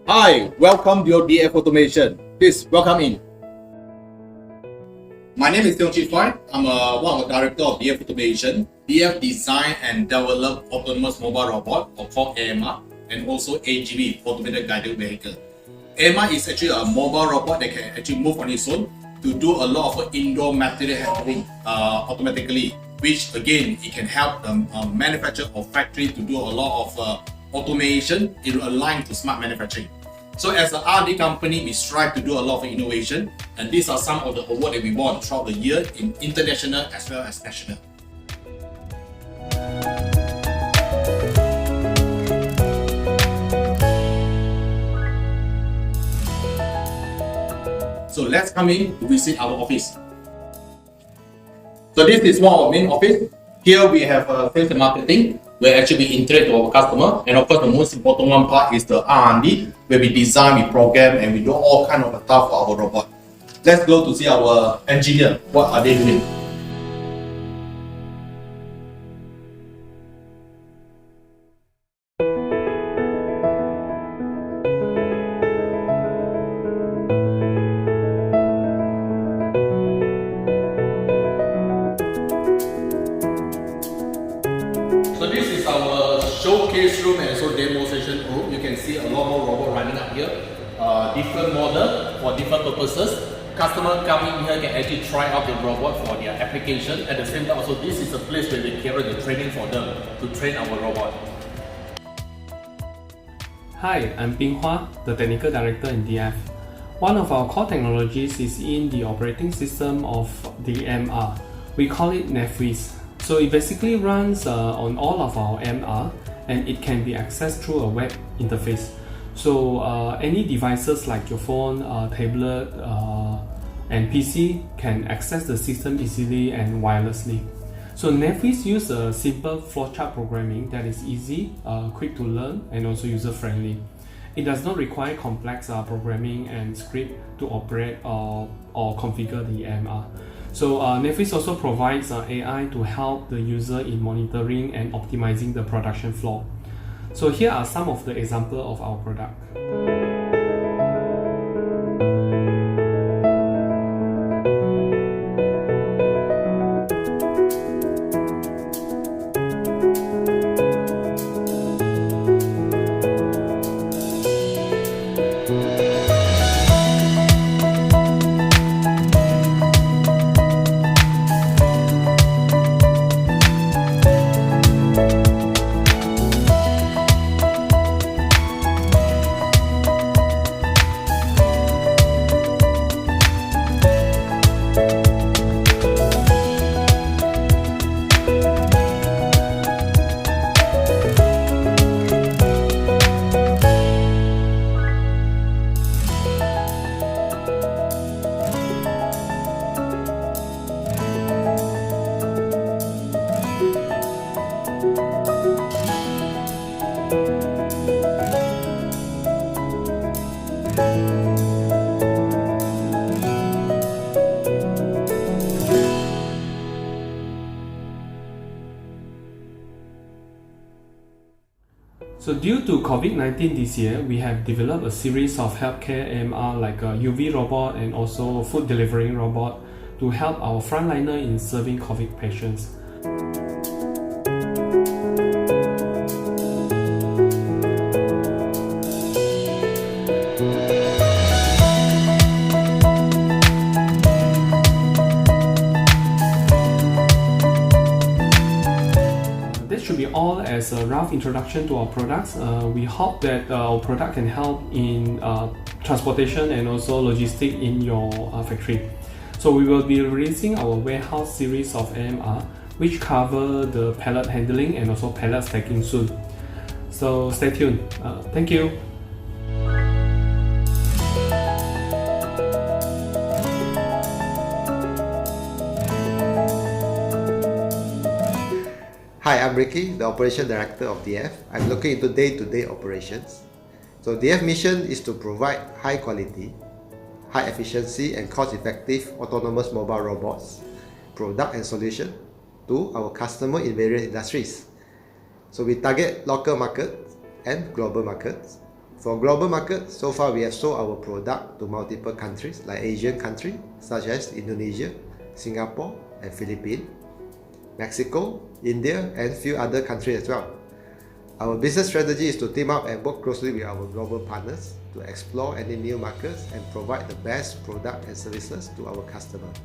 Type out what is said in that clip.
Hi, welcome to your DF Automation. Please welcome in. My name is Yeong Che Fai. I'm one of the director of DF Automation. DF design and develop autonomous mobile robot, or called AMR, and also AGV, automated guided vehicle. AMR is actually a mobile robot that can actually move on its own to do a lot of indoor material handling automatically, which again, it can help the manufacturer or factory to do a lot of automation in align to smart manufacturing. So as an R&D company, we strive to do a lot of innovation, and these are some of the awards that we won throughout the year in international as well as national. So let's come in to visit our office. So this is one of our main office. Here we have sales and marketing, where actually we interact with our customer, and of course the most important one part is the R&D, where we design, we program, and we do all kind of stuff for our robot. Let's go to see our engineer. What are they doing? So this is our showcase room and also demonstration room. You can see a lot more robots running up here. Different model for different purposes. Customer coming here can actually try out the robot for their application. At the same time, also this is a place where we carry the training for them to train our robot. Hi, I'm Bing Hua, the Technical Director in DF. One of our core technologies is in the operating system of the MR. We call it Netflix. So it basically runs on all of our MR, and it can be accessed through a web interface. So any devices like your phone, tablet, and PC can access the system easily and wirelessly. So Netflix uses a simple flowchart programming that is easy, quick to learn, and also user-friendly. It does not require complex programming and script to operate or configure the MR. So Netflix also provides AI to help the user in monitoring and optimizing the production flow. So here are some of the examples of our product. So due to COVID-19 this year, we have developed a series of healthcare AMR like a UV robot and also food delivering robot to help our frontliner in serving COVID patients. Should be all as a rough introduction to our products. We hope that our product can help in transportation and also logistics in your factory. So we will be releasing our warehouse series of AMR, which cover the pallet handling and also pallet stacking soon. So stay tuned. Thank you. Hi, I'm Ricky, the Operation Director of DF. I'm looking into day-to-day operations. So DF mission is to provide high quality, high efficiency and cost-effective autonomous mobile robots, product and solution to our customer in various industries. So we target local markets and global markets. For global market, so far we have sold our product to multiple countries like Asian countries such as Indonesia, Singapore and Philippines, Mexico, India and few other countries as well. Our business strategy is to team up and work closely with our global partners to explore any new markets and provide the best product and services to our customers.